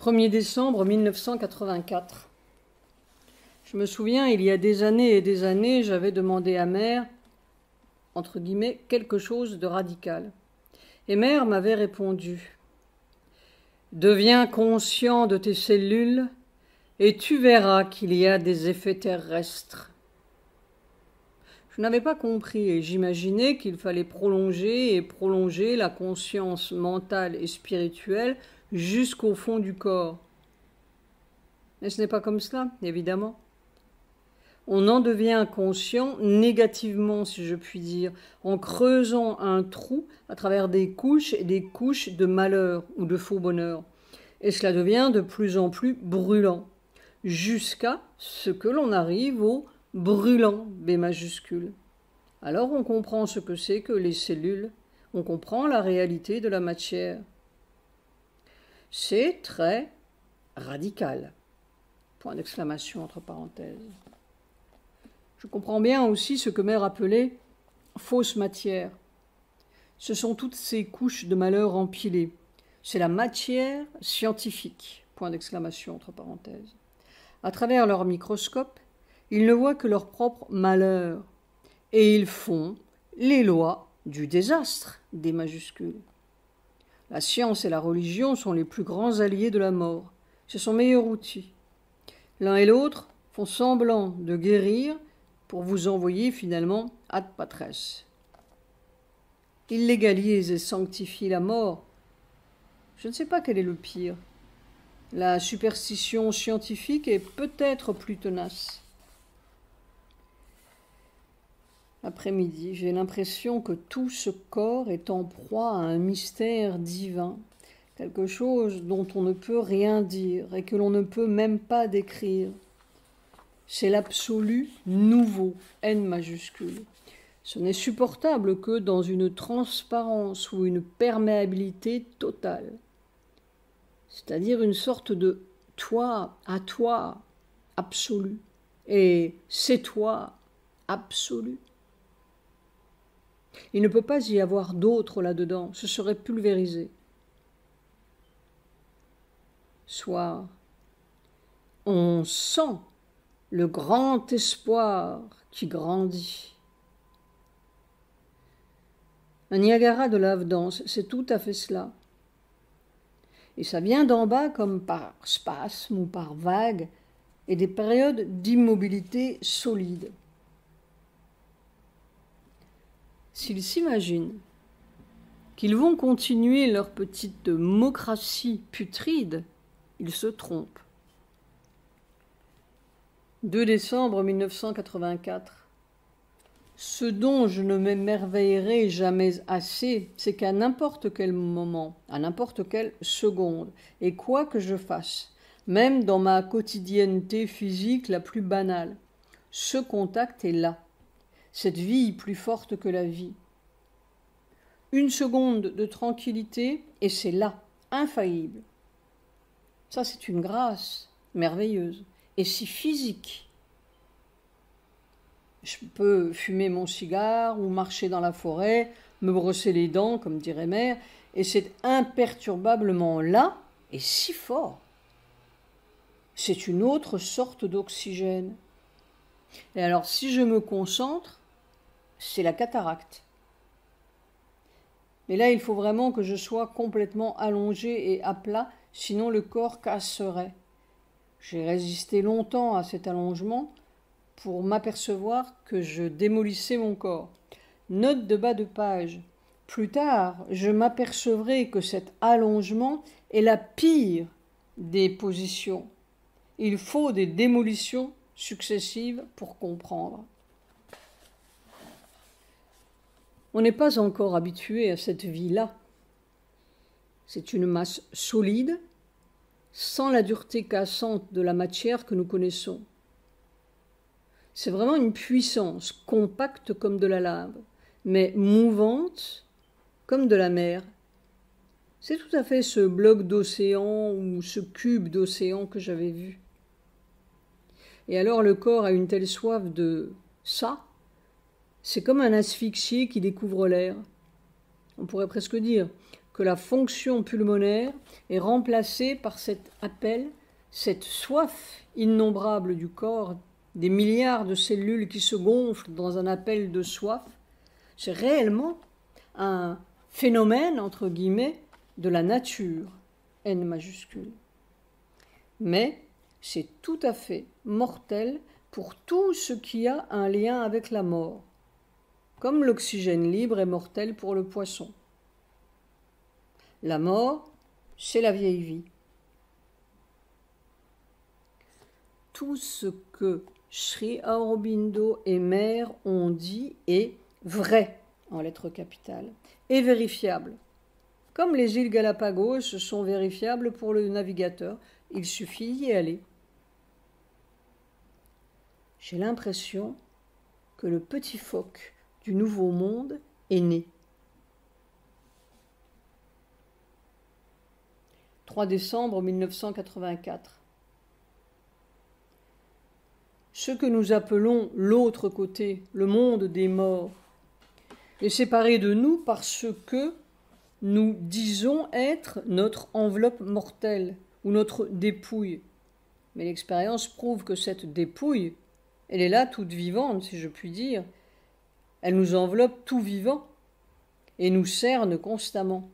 1er décembre 1984. Je me souviens, il y a des années et des années, j'avais demandé à Mère, entre guillemets, quelque chose de radical. Et Mère m'avait répondu « Deviens conscient de tes cellules et tu verras qu'il y a des effets terrestres. » Je n'avais pas compris et j'imaginais qu'il fallait prolonger et prolonger la conscience mentale et spirituelle jusqu'au fond du corps. Mais ce n'est pas comme cela, évidemment. On en devient conscient négativement, si je puis dire, en creusant un trou à travers des couches et des couches de malheur ou de faux bonheur. Et cela devient de plus en plus brûlant, jusqu'à ce que l'on arrive au brûlant, B majuscule. Alors on comprend ce que c'est que les cellules, on comprend la réalité de la matière. C'est très radical. Point d'exclamation entre parenthèses. Je comprends bien aussi ce que Mère appelait fausse matière. Ce sont toutes ces couches de malheur empilées. C'est la matière scientifique. Point d'exclamation entre parenthèses. À travers leur microscope, ils ne voient que leur propre malheur. Et ils font les lois du désastre, des majuscules. La science et la religion sont les plus grands alliés de la mort. C'est son meilleur outil. L'un et l'autre font semblant de guérir pour vous envoyer finalement ad patres. Ils légalisent et sanctifient la mort. Je ne sais pas quel est le pire. La superstition scientifique est peut-être plus tenace. Après-midi, j'ai l'impression que tout ce corps est en proie à un mystère divin, quelque chose dont on ne peut rien dire et que l'on ne peut même pas décrire. C'est l'absolu nouveau, N majuscule. Ce n'est supportable que dans une transparence ou une perméabilité totale, c'est-à-dire une sorte de toi à toi absolu et c'est toi absolu. Il ne peut pas y avoir d'autre là-dedans, ce serait pulvérisé. Soit on sent le grand espoir qui grandit. Un Niagara de lave dense, c'est tout à fait cela. Et ça vient d'en bas comme par spasme ou par vague et des périodes d'immobilité solide. S'ils s'imaginent qu'ils vont continuer leur petite mocratie putride, ils se trompent. 2 décembre 1984. Ce dont je ne m'émerveillerai jamais assez, c'est qu'à n'importe quel moment, à n'importe quelle seconde, et quoi que je fasse, même dans ma quotidienneté physique la plus banale, ce contact est là, cette vie plus forte que la vie. Une seconde de tranquillité, et c'est là, infaillible. Ça, c'est une grâce merveilleuse. Et si physique. Je peux fumer mon cigare ou marcher dans la forêt, me brosser les dents, comme dirait Mère, et c'est imperturbablement là et si fort. C'est une autre sorte d'oxygène. Et alors, si je me concentre, c'est la cataracte. Mais là, il faut vraiment que je sois complètement allongé et à plat, sinon le corps casserait. J'ai résisté longtemps à cet allongement pour m'apercevoir que je démolissais mon corps. Note de bas de page. Plus tard, je m'apercevrai que cet allongement est la pire des positions. Il faut des démolitions successives pour comprendre. On n'est pas encore habitué à cette vie-là. C'est une masse solide, sans la dureté cassante de la matière que nous connaissons. C'est vraiment une puissance compacte comme de la lave, mais mouvante comme de la mer. C'est tout à fait ce bloc d'océan ou ce cube d'océan que j'avais vu. Et alors le corps a une telle soif de ça, c'est comme un asphyxié qui découvre l'air. On pourrait presque dire que la fonction pulmonaire est remplacée par cet appel, cette soif innombrable du corps, des milliards de cellules qui se gonflent dans un appel de soif. C'est réellement un phénomène, entre guillemets, de la nature, N majuscule. Mais c'est tout à fait mortel pour tout ce qui a un lien avec la mort, comme l'oxygène libre est mortel pour le poisson. La mort, c'est la vieille vie. Tout ce que Sri Aurobindo et Mère ont dit est vrai, en lettres capitales, et vérifiable. Comme les îles Galapagos sont vérifiables pour le navigateur, il suffit d'y aller. J'ai l'impression que le petit phoque du Nouveau Monde est né. 3 décembre 1984. Ce que nous appelons l'autre côté, le monde des morts, est séparé de nous parce que nous disons être notre enveloppe mortelle ou notre dépouille. Mais l'expérience prouve que cette dépouille, elle est là toute vivante, si je puis dire. Elle nous enveloppe tout vivant et nous cerne constamment.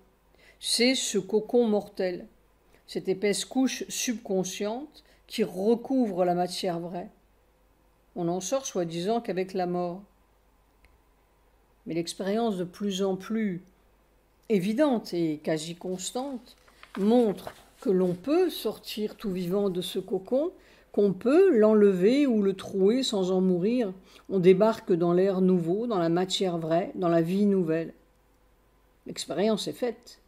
C'est ce cocon mortel, cette épaisse couche subconsciente qui recouvre la matière vraie. On n'en sort soi-disant qu'avec la mort. Mais l'expérience de plus en plus évidente et quasi constante montre que l'on peut sortir tout vivant de ce cocon, qu'on peut l'enlever ou le trouer sans en mourir. On débarque dans l'air nouveau, dans la matière vraie, dans la vie nouvelle. L'expérience est faite.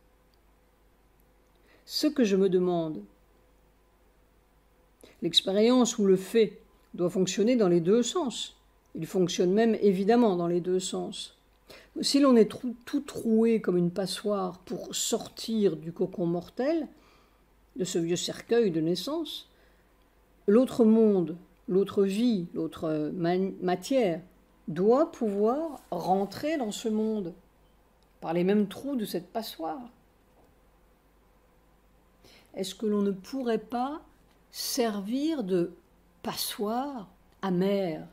Ce que je me demande, l'expérience ou le fait doit fonctionner dans les deux sens. Il fonctionne même évidemment dans les deux sens. Si l'on est tout troué comme une passoire pour sortir du cocon mortel, de ce vieux cercueil de naissance, l'autre monde, l'autre vie, l'autre matière doit pouvoir rentrer dans ce monde par les mêmes trous de cette passoire. Est-ce que l'on ne pourrait pas servir de passoire amère?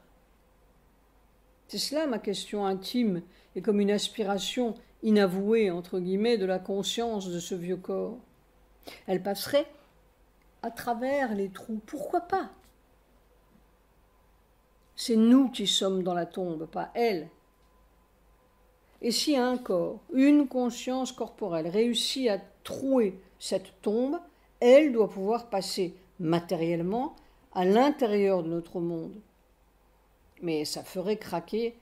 C'est cela ma question intime et comme une aspiration inavouée, entre guillemets, de la conscience de ce vieux corps. Elle passerait à travers les trous. Pourquoi pas? C'est nous qui sommes dans la tombe, pas elle. Et si un corps, une conscience corporelle réussit à trouer cette tombe, elle doit pouvoir passer matériellement à l'intérieur de notre monde. Mais ça ferait craquer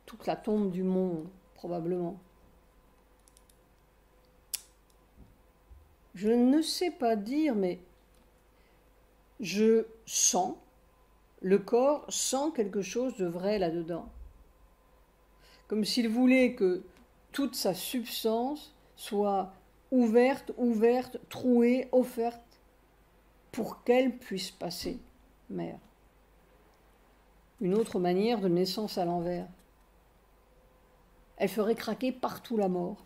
toute la tombe du monde, probablement. Je ne sais pas dire, mais je sens, le corps sent quelque chose de vrai là-dedans. Comme s'il voulait que toute sa substance soit ouverte, trouée, offerte, pour qu'elle puisse passer, mère. Une autre manière de naissance à l'envers. Elle ferait craquer partout la mort.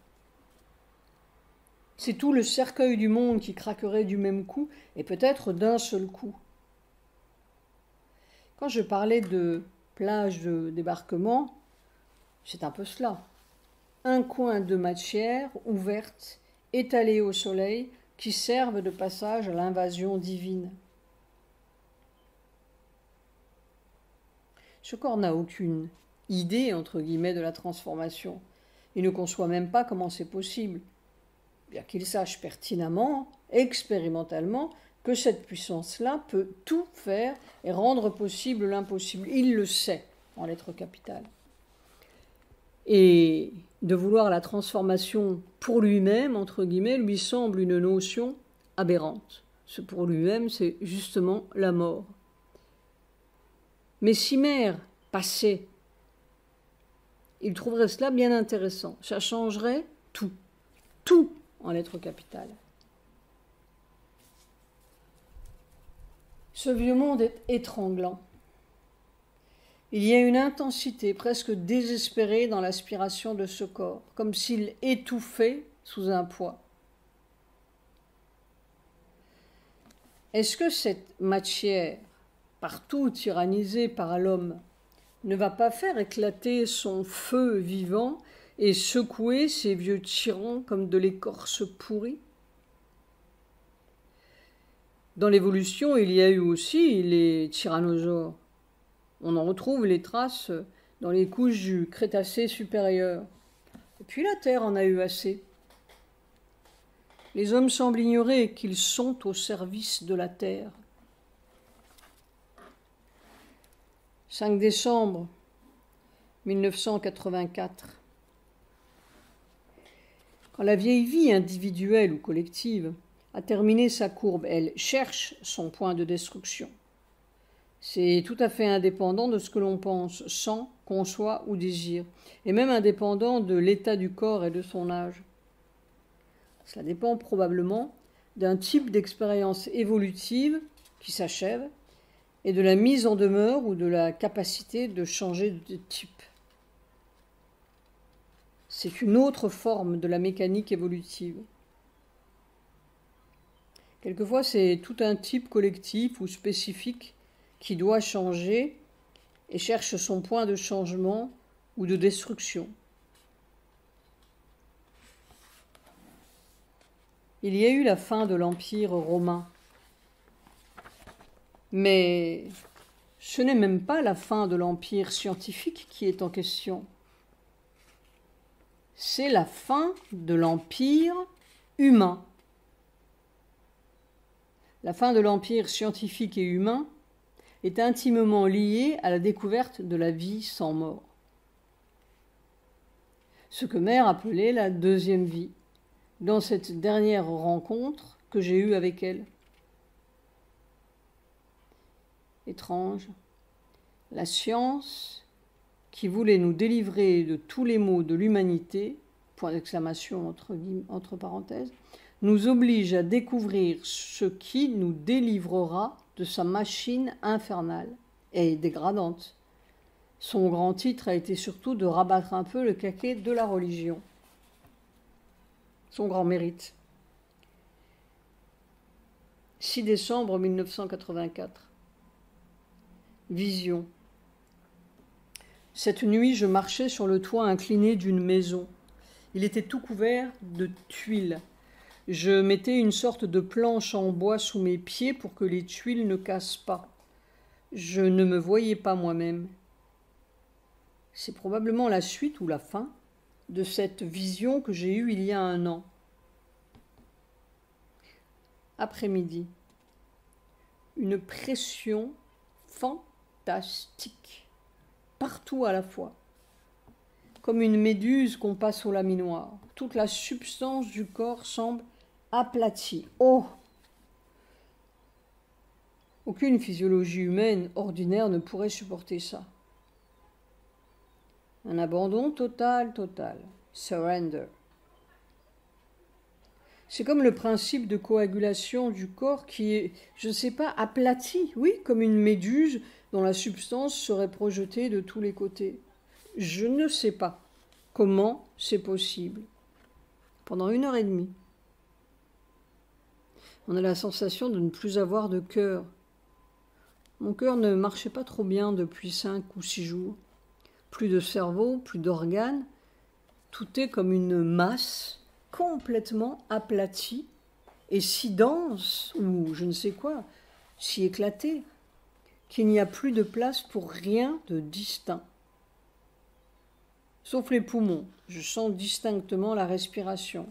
C'est tout le cercueil du monde qui craquerait du même coup, et peut-être d'un seul coup. Quand je parlais de plage de débarquement, c'est un peu cela. Un coin de matière ouverte, étalée au soleil, qui servent de passage à l'invasion divine. Ce corps n'a aucune idée, entre guillemets, de la transformation. Il ne conçoit même pas comment c'est possible, bien qu'il sache pertinemment, expérimentalement, que cette puissance-là peut tout faire et rendre possible l'impossible. Il le sait, en lettres capitales. Et de vouloir la transformation pour lui-même, entre guillemets, lui semble une notion aberrante. Ce pour lui-même, c'est justement la mort. Mais si Mère passait, il trouverait cela bien intéressant. Ça changerait tout. Tout en lettres capitales. Ce vieux monde est étranglant. Il y a une intensité presque désespérée dans l'aspiration de ce corps, comme s'il étouffait sous un poids. Est-ce que cette matière, partout tyrannisée par l'homme, ne va pas faire éclater son feu vivant et secouer ces vieux tyrans comme de l'écorce pourrie? Dans l'évolution, il y a eu aussi les tyrannosaures. On en retrouve les traces dans les couches du Crétacé supérieur. Et puis la Terre en a eu assez. Les hommes semblent ignorer qu'ils sont au service de la Terre. 5 décembre 1984. Quand la vieille vie individuelle ou collective a terminé sa courbe, elle cherche son point de destruction. C'est tout à fait indépendant de ce que l'on pense, sent, conçoit ou désire, et même indépendant de l'état du corps et de son âge. Cela dépend probablement d'un type d'expérience évolutive qui s'achève et de la mise en demeure ou de la capacité de changer de type. C'est une autre forme de la mécanique évolutive. Quelquefois, c'est tout un type collectif ou spécifique qui doit changer et cherche son point de changement ou de destruction. Il y a eu la fin de l'Empire romain. Mais ce n'est même pas la fin de l'Empire scientifique qui est en question. C'est la fin de l'Empire humain. La fin de l'Empire scientifique et humain est intimement liée à la découverte de la vie sans mort. Ce que Mère appelait la deuxième vie, dans cette dernière rencontre que j'ai eue avec elle. Étrange, la science, qui voulait nous délivrer de tous les maux de l'humanité, point d'exclamation entre parenthèses, nous oblige à découvrir ce qui nous délivrera de sa machine infernale et dégradante. Son grand titre a été surtout de rabattre un peu le caquet de la religion. Son grand mérite. 6 décembre 1984. Vision. Cette nuit, je marchais sur le toit incliné d'une maison. Il était tout couvert de tuiles. Je mettais une sorte de planche en bois sous mes pieds pour que les tuiles ne cassent pas. Je ne me voyais pas moi-même. C'est probablement la suite ou la fin de cette vision que j'ai eue il y a 1 an. Après-midi. Une pression fantastique, partout à la fois, comme une méduse qu'on passe au laminoir. Toute la substance du corps semble aplatie. Oh! Aucune physiologie humaine ordinaire ne pourrait supporter ça. Un abandon total. Surrender. C'est comme le principe de coagulation du corps qui est, je ne sais pas, aplati, oui, comme une méduse dont la substance serait projetée de tous les côtés. Je ne sais pas comment c'est possible. Pendant 1h30. On a la sensation de ne plus avoir de cœur. Mon cœur ne marchait pas trop bien depuis 5 ou 6 jours. Plus de cerveau, plus d'organes. Tout est comme une masse complètement aplatie et si dense, ou je ne sais quoi, si éclatée, qu'il n'y a plus de place pour rien de distinct. Sauf les poumons, je sens distinctement la respiration.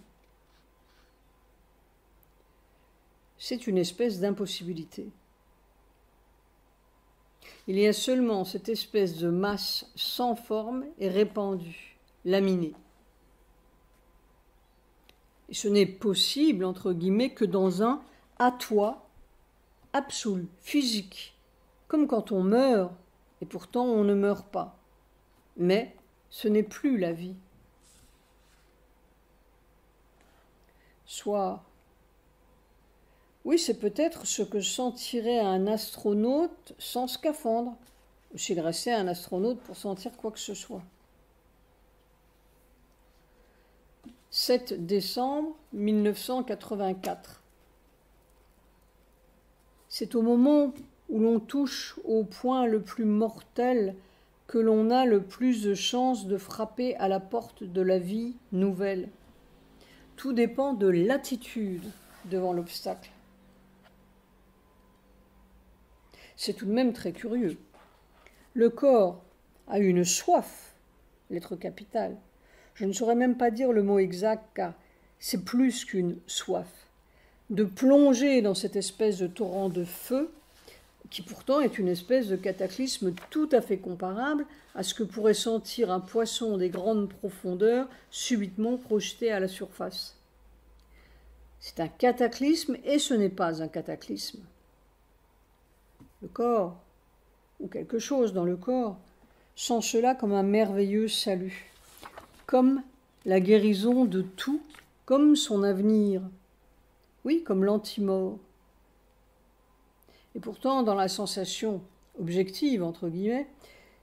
C'est une espèce d'impossibilité. Il y a seulement cette espèce de masse sans forme et répandue, laminée. Et ce n'est possible, entre guillemets, que dans un « à toi » absolu, physique, comme quand on meurt, et pourtant on ne meurt pas. Mais ce n'est plus la vie. Soit, oui, c'est peut-être ce que sentirait un astronaute sans scaphandre, ou s'il restait un astronaute pour sentir quoi que ce soit. 7 décembre 1984. C'est au moment où l'on touche au point le plus mortel que l'on a le plus de chances de frapper à la porte de la vie nouvelle. Tout dépend de l'attitude devant l'obstacle. C'est tout de même très curieux. Le corps a une soif, lettre capitale. Je ne saurais même pas dire le mot exact car c'est plus qu'une soif. De plonger dans cette espèce de torrent de feu qui pourtant est une espèce de cataclysme tout à fait comparable à ce que pourrait sentir un poisson des grandes profondeurs subitement projeté à la surface. C'est un cataclysme et ce n'est pas un cataclysme. Le corps, ou quelque chose dans le corps, sent cela comme un merveilleux salut, comme la guérison de tout, comme son avenir, oui, comme l'antimort. Et pourtant, dans la sensation objective, entre guillemets,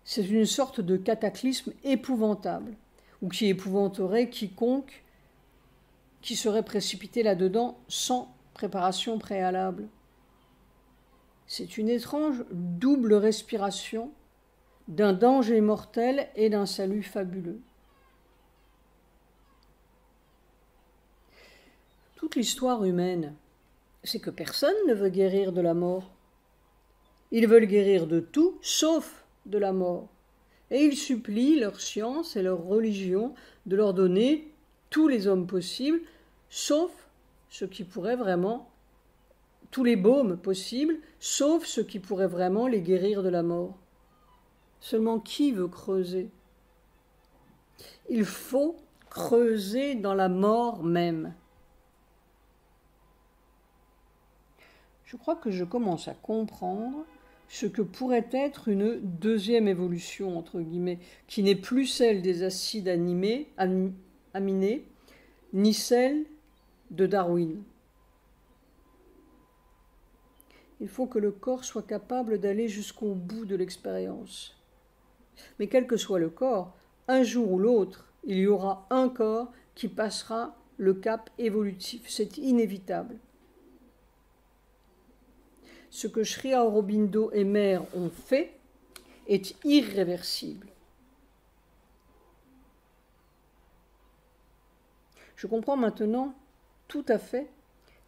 c'est une sorte de cataclysme épouvantable, ou qui épouvanterait quiconque qui serait précipité là-dedans sans préparation préalable. C'est une étrange double respiration d'un danger mortel et d'un salut fabuleux. Toute l'histoire humaine, c'est que personne ne veut guérir de la mort. Ils veulent guérir de tout, sauf de la mort. Et ils supplient leur science et leur religion de leur donner tous les hommes possibles, sauf ceux qui pourraient vraiment, tous les baumes possibles, sauf ceux qui pourraient vraiment les guérir de la mort. Seulement qui veut creuser? Il faut creuser dans la mort même. Je crois que je commence à comprendre ce que pourrait être une deuxième évolution, entre guillemets, qui n'est plus celle des acides aminés, ni celle de Darwin. Il faut que le corps soit capable d'aller jusqu'au bout de l'expérience. Mais quel que soit le corps, un jour ou l'autre, il y aura un corps qui passera le cap évolutif. C'est inévitable. Ce que Sri Aurobindo et Mère ont fait est irréversible. Je comprends maintenant tout à fait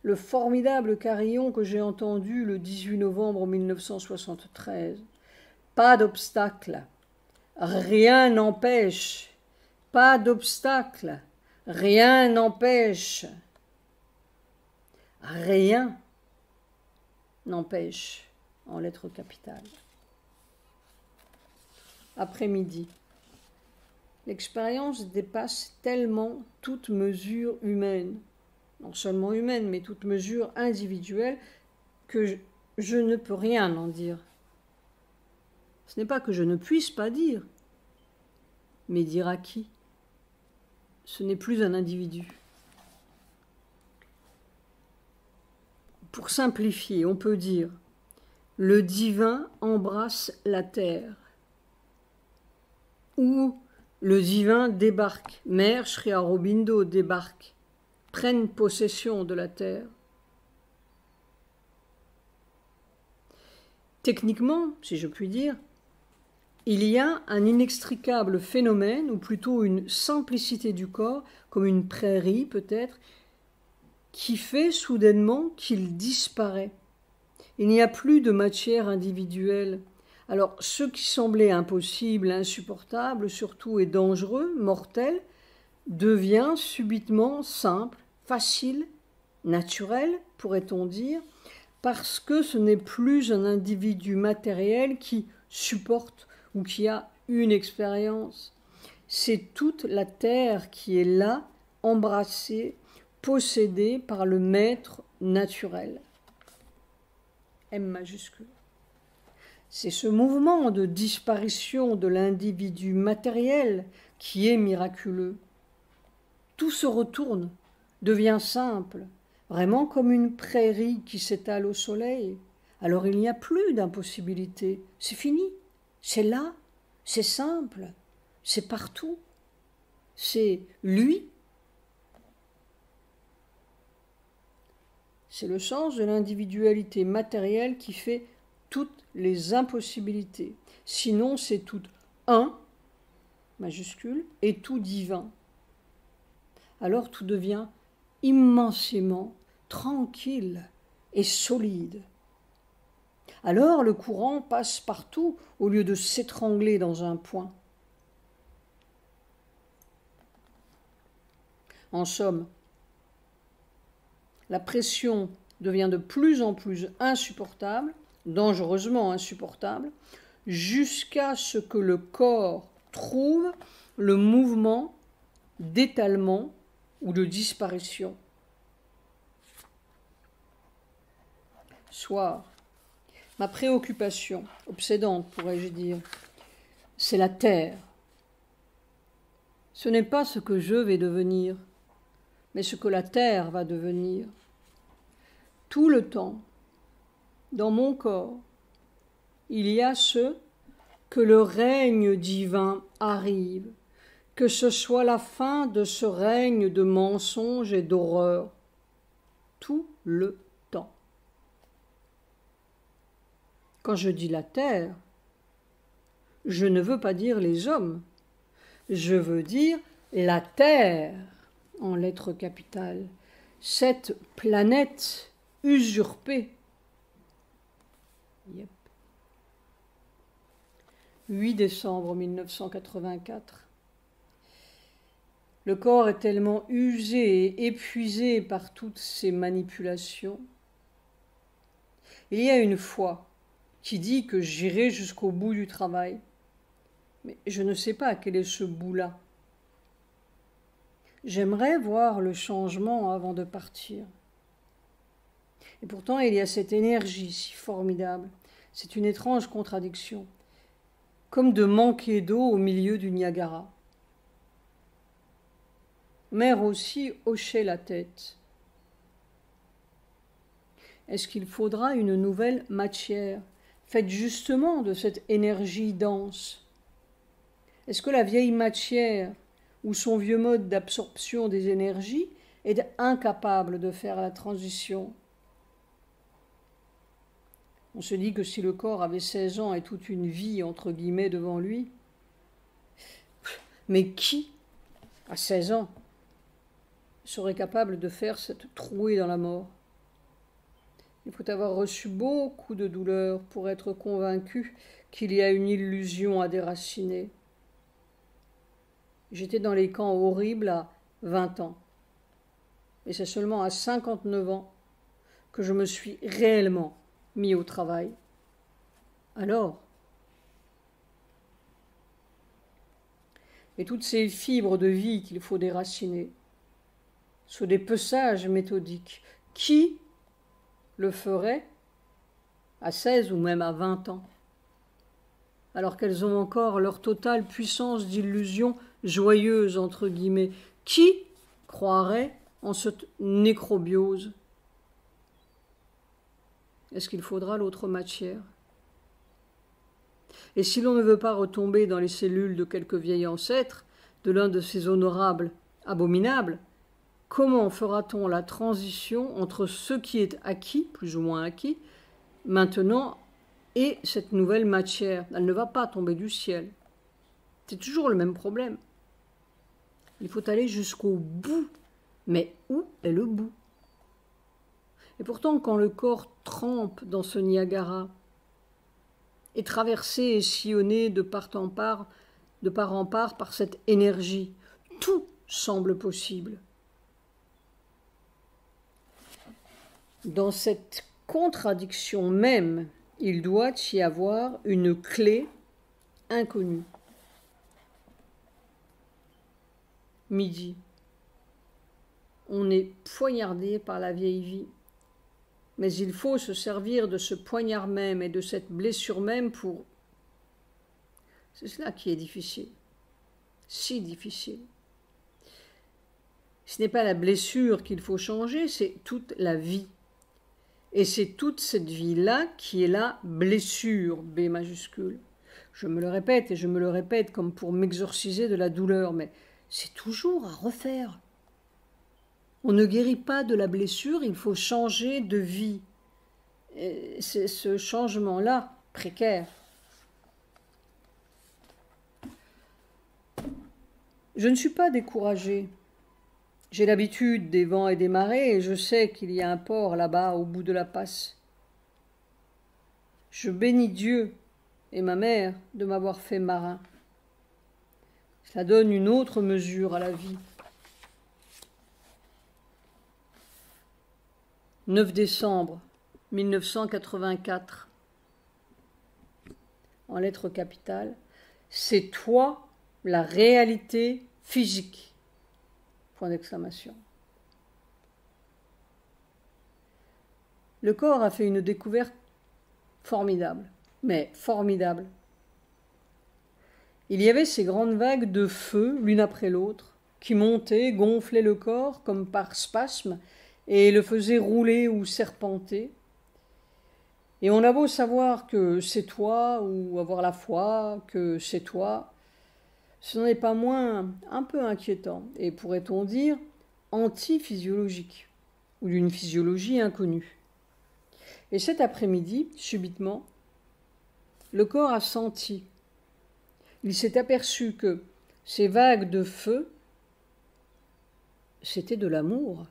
le formidable carillon que j'ai entendu le 18 novembre 1973. Pas d'obstacle, rien n'empêche. Pas d'obstacle, rien n'empêche. Rien n'empêche, en lettres capitales. Après-midi. L'expérience dépasse tellement toute mesure humaine, non seulement humaine, mais toute mesure individuelle, que je ne peux rien en dire. Ce n'est pas que je ne puisse pas dire, mais dire à qui? Ce n'est plus un individu. Pour simplifier, on peut dire « le divin embrasse la terre » ou « le divin débarque », Mère Sri Aurobindo débarque, prennent possession de la terre. Techniquement, si je puis dire, il y a un inextricable phénomène, ou plutôt une simplicité du corps, comme une prairie peut-être, qui fait soudainement qu'il disparaît. Il n'y a plus de matière individuelle. Alors, ce qui semblait impossible, insupportable, surtout et dangereux, mortel, devient subitement simple, facile, naturel, pourrait-on dire, parce que ce n'est plus un individu matériel qui supporte ou qui a une expérience. C'est toute la terre qui est là, embrassée, possédée par le maître naturel. M majuscule. C'est ce mouvement de disparition de l'individu matériel qui est miraculeux. Tout se retourne, devient simple, vraiment comme une prairie qui s'étale au soleil. Alors il n'y a plus d'impossibilité, c'est fini, c'est là, c'est simple, c'est partout. C'est lui C'est le sens de l'individualité matérielle qui fait toutes les impossibilités. Sinon, c'est tout un, majuscule, et tout divin. Alors tout devient immensément tranquille et solide. Alors le courant passe partout au lieu de s'étrangler dans un point. En somme, la pression devient de plus en plus insupportable, dangereusement insupportable, jusqu'à ce que le corps trouve le mouvement d'étalement ou de disparition. Soir, ma préoccupation obsédante, pourrais-je dire, c'est la terre. Ce n'est pas ce que je vais devenir, mais ce que la terre va devenir. Tout le temps, dans mon corps, il y a ce que le règne divin arrive, que ce soit la fin de ce règne de mensonges et d'horreur. Tout le temps. Quand je dis la terre, je ne veux pas dire les hommes, je veux dire la terre en lettres capitales, cette planète usurpée. Yep. 8 décembre 1984. Le corps est tellement usé et épuisé par toutes ces manipulations. Il y a une foi qui dit que j'irai jusqu'au bout du travail. Mais je ne sais pas quel est ce bout-là. J'aimerais voir le changement avant de partir. Et pourtant, il y a cette énergie si formidable. C'est une étrange contradiction. Comme de manquer d'eau au milieu du Niagara. Mère aussi hochait la tête. Est-ce qu'il faudra une nouvelle matière, faite justement de cette énergie dense? Est-ce que la vieille matière ou son vieux mode d'absorption des énergies est incapable de faire la transition? On se dit que si le corps avait 16 ans et toute une vie, entre guillemets, devant lui, mais qui, à 16 ans, serait capable de faire cette trouée dans la mort? Il faut avoir reçu beaucoup de douleur pour être convaincu qu'il y a une illusion à déraciner. J'étais dans les camps horribles à 20 ans. Et c'est seulement à 59 ans que je me suis réellement mis au travail. Alors, et toutes ces fibres de vie qu'il faut déraciner, sous des peçages méthodiques, qui le ferait à 16 ou même à 20 ans, alors qu'elles ont encore leur totale puissance d'illusion joyeuse, entre guillemets? Qui croirait en cette nécrobiose? Est-ce qu'il faudra l'autre matière? Et si l'on ne veut pas retomber dans les cellules de quelque vieil ancêtre, de l'un de ces honorables abominables, comment fera-t-on la transition entre ce qui est acquis, plus ou moins acquis, maintenant, et cette nouvelle matière? Elle ne va pas tomber du ciel. C'est toujours le même problème. Il faut aller jusqu'au bout. Mais où est le bout? Et pourtant, quand le corps trempe dans ce Niagara, est traversé et sillonné de part en part par cette énergie, tout semble possible. Dans cette contradiction même, il doit y avoir une clé inconnue. Midi. On est poignardé par la vieille vie. Mais il faut se servir de ce poignard même et de cette blessure même pour... C'est cela qui est difficile. Si difficile. Ce n'est pas la blessure qu'il faut changer, c'est toute la vie. Et c'est toute cette vie-là qui est la blessure, B majuscule. Je me le répète et je me le répète comme pour m'exorciser de la douleur, mais c'est toujours à refaire. On ne guérit pas de la blessure, il faut changer de vie. C'est ce changement-là, précaire. Je ne suis pas découragée. J'ai l'habitude des vents et des marées et je sais qu'il y a un port là-bas au bout de la passe. Je bénis Dieu et ma mère de m'avoir fait marin. Cela donne une autre mesure à la vie. 9 décembre 1984. En lettres capitales, c'est toi la réalité physique. Point d'exclamation. Le corps a fait une découverte formidable, mais formidable. Il y avait ces grandes vagues de feu, l'une après l'autre, qui montaient, gonflaient le corps comme par spasme et le faisaient rouler ou serpenter. Et on a beau savoir que c'est toi, ou avoir la foi que c'est toi, ce n'en est pas moins un peu inquiétant, et pourrait-on dire anti-physiologique, ou d'une physiologie inconnue. Et cet après-midi, subitement, le corps a senti. Il s'est aperçu que ces vagues de feu, c'était de l'amour.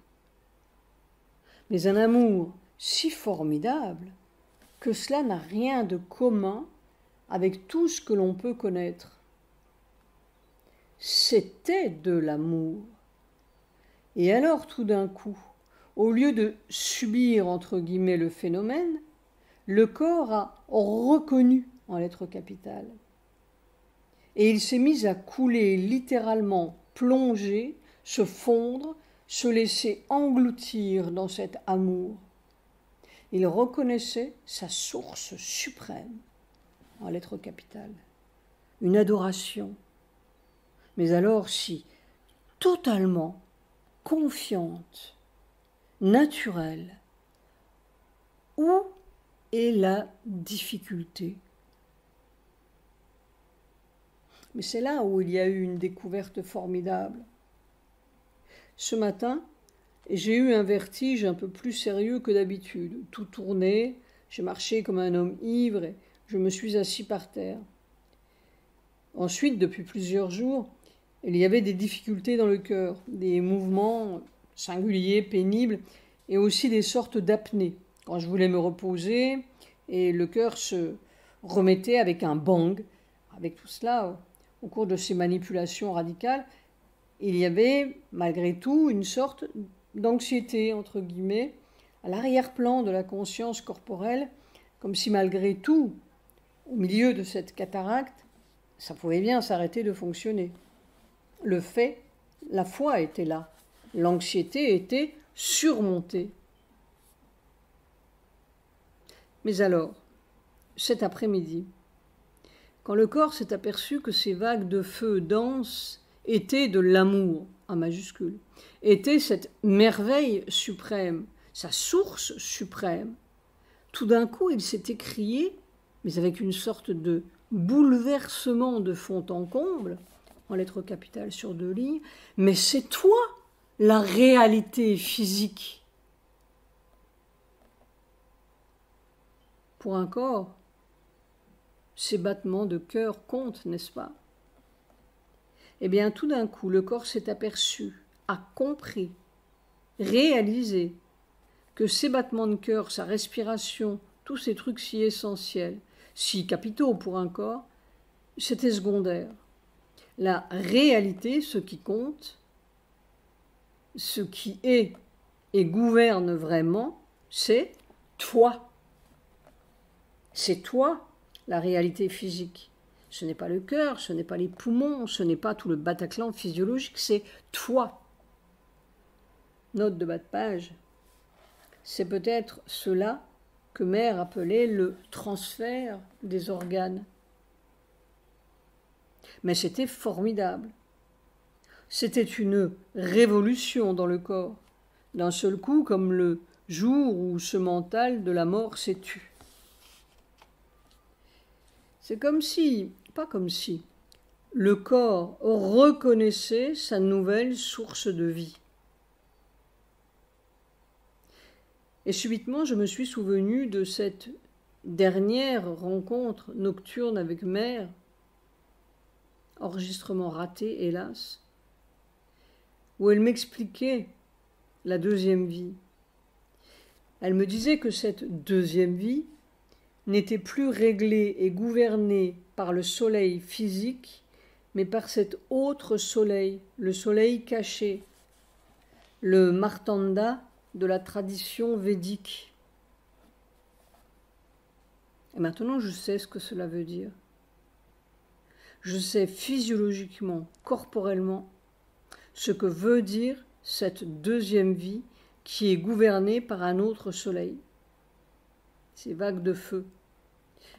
Mais un amour si formidable que cela n'a rien de commun avec tout ce que l'on peut connaître. C'était de l'amour. Et alors, tout d'un coup, au lieu de subir, entre guillemets, le phénomène, le corps a reconnu en lettres capitales. Et il s'est mis à couler, littéralement plonger, se fondre, se laisser engloutir dans cet amour. Il reconnaissait sa source suprême, en lettres capitales, une adoration, mais alors si totalement confiante, naturelle. Où est la difficulté? Mais c'est là où il y a eu une découverte formidable. Ce matin, j'ai eu un vertige un peu plus sérieux que d'habitude. Tout tournait, j'ai marché comme un homme ivre et je me suis assis par terre. Ensuite, depuis plusieurs jours, il y avait des difficultés dans le cœur, des mouvements singuliers, pénibles, et aussi des sortes d'apnées. Quand je voulais me reposer, et le cœur se remettait avec un bang. Avec tout cela, au cours de ces manipulations radicales, il y avait malgré tout une sorte d'anxiété, entre guillemets, à l'arrière-plan de la conscience corporelle, comme si malgré tout, au milieu de cette cataracte, ça pouvait bien s'arrêter de fonctionner. Le fait, la foi était là, l'anxiété était surmontée. Mais alors, cet après-midi, quand le corps s'est aperçu que ces vagues de feu denses étaient de l'amour, en majuscule, étaient cette merveille suprême, sa source suprême, tout d'un coup il s'est écrié, mais avec une sorte de bouleversement de fond en comble, en lettres capitales sur 2 lignes, mais c'est toi la réalité physique. Pour un corps, ces battements de cœur comptent, n'est-ce pas? Eh bien, tout d'un coup, le corps s'est aperçu, a compris, réalisé que ces battements de cœur, sa respiration, tous ces trucs si essentiels, si capitaux pour un corps, c'était secondaire. La réalité, ce qui compte, ce qui est et gouverne vraiment, c'est toi. C'est toi, la réalité physique. Ce n'est pas le cœur, ce n'est pas les poumons, ce n'est pas tout le Bataclan physiologique, c'est toi. Note de bas de page. C'est peut-être cela que Mère appelait le transfert des organes. Mais c'était formidable. C'était une révolution dans le corps, d'un seul coup comme le jour où ce mental de la mort s'est tu. C'est comme si, pas comme si, le corps reconnaissait sa nouvelle source de vie. Et subitement, je me suis souvenu de cette dernière rencontre nocturne avec mère, enregistrement raté, hélas, où elle m'expliquait la deuxième vie. Elle me disait que cette deuxième vie n'était plus réglée et gouvernée par le soleil physique, mais par cet autre soleil, le soleil caché, le Martanda de la tradition védique. Et maintenant, je sais ce que cela veut dire. Je sais physiologiquement, corporellement, ce que veut dire cette deuxième vie qui est gouvernée par un autre soleil. Ces vagues de feu.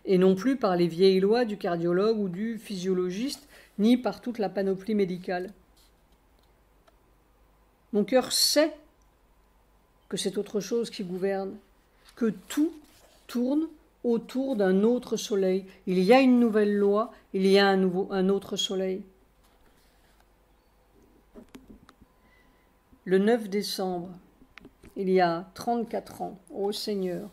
Et non plus par les vieilles lois du cardiologue ou du physiologiste, ni par toute la panoplie médicale. Mon cœur sait que c'est autre chose qui gouverne, que tout tourne autour d'un autre soleil. Il y a une nouvelle loi, il y a un autre soleil. Le 9 décembre, il y a 34 ans, ô Seigneur.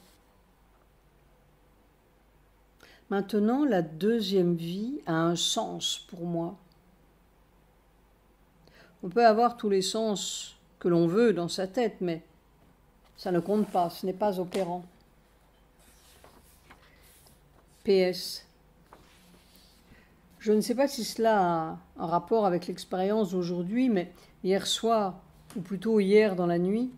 Maintenant, la deuxième vie a un sens pour moi. On peut avoir tous les sens que l'on veut dans sa tête, mais ça ne compte pas, ce n'est pas opérant. PS. Je ne sais pas si cela a un rapport avec l'expérience d'aujourd'hui, mais hier soir, ou plutôt hier dans la nuit,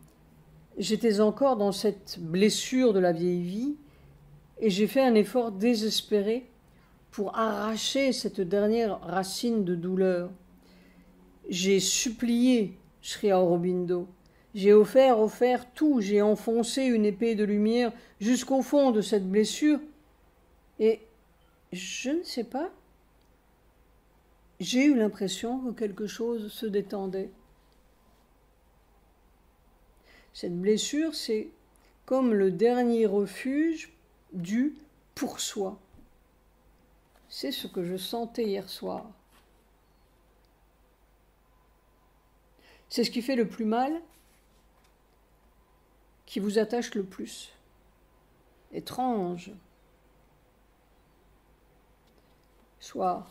j'étais encore dans cette blessure de la vieille vie et j'ai fait un effort désespéré pour arracher cette dernière racine de douleur. J'ai supplié Sri Aurobindo, j'ai offert tout, j'ai enfoncé une épée de lumière jusqu'au fond de cette blessure et je ne sais pas, j'ai eu l'impression que quelque chose se détendait. Cette blessure, c'est comme le dernier refuge du pour soi. C'est ce que je sentais hier soir. C'est ce qui fait le plus mal, qui vous attache le plus. Étrange. Soir,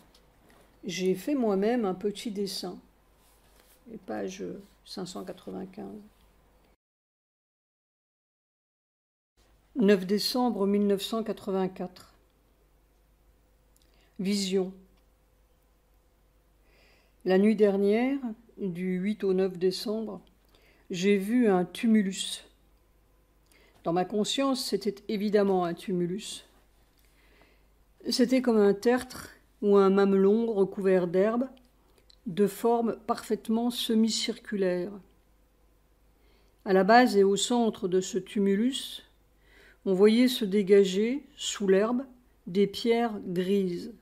j'ai fait moi-même un petit dessin, les pages 595. 9 décembre 1984. Vision. La nuit dernière, du 8 au 9 décembre, j'ai vu un tumulus. Dans ma conscience, c'était évidemment un tumulus. C'était comme un tertre ou un mamelon recouvert d'herbe, de forme parfaitement semi-circulaire. À la base et au centre de ce tumulus, on voyait se dégager, sous l'herbe, des pierres grises.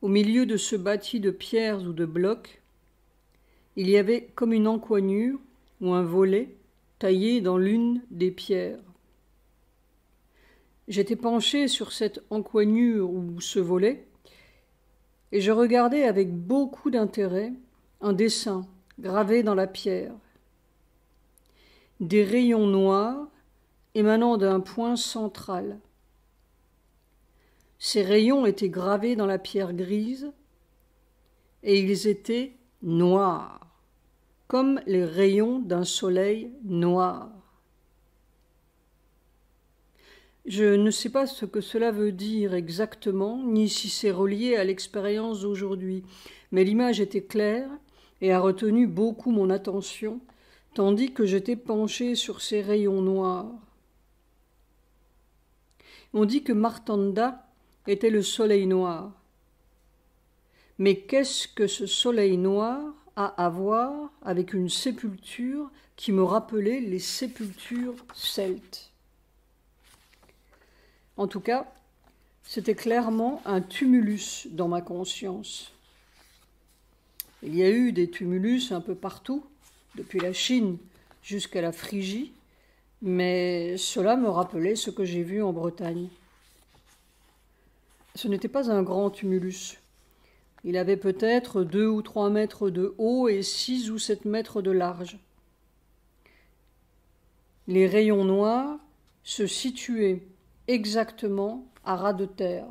Au milieu de ce bâti de pierres ou de blocs, il y avait comme une encoignure ou un volet taillé dans l'une des pierres. J'étais penché sur cette encoignure ou ce volet, et je regardais avec beaucoup d'intérêt un dessin gravé dans la pierre. Des rayons noirs émanant d'un point central. Ces rayons étaient gravés dans la pierre grise, et ils étaient noirs, comme les rayons d'un soleil noir. Je ne sais pas ce que cela veut dire exactement, ni si c'est relié à l'expérience d'aujourd'hui, mais l'image était claire et a retenu beaucoup mon attention, tandis que j'étais penché sur ces rayons noirs. On dit que Martanda était le soleil noir. Mais qu'est-ce que ce soleil noir a à voir avec une sépulture qui me rappelait les sépultures celtes? En tout cas, c'était clairement un tumulus dans ma conscience. Il y a eu des tumulus un peu partout, depuis la Chine jusqu'à la Phrygie, mais cela me rappelait ce que j'ai vu en Bretagne. Ce n'était pas un grand tumulus. Il avait peut-être 2 ou 3 mètres de haut et 6 ou 7 mètres de large. les rayons noirs se situaient exactement à ras de terre.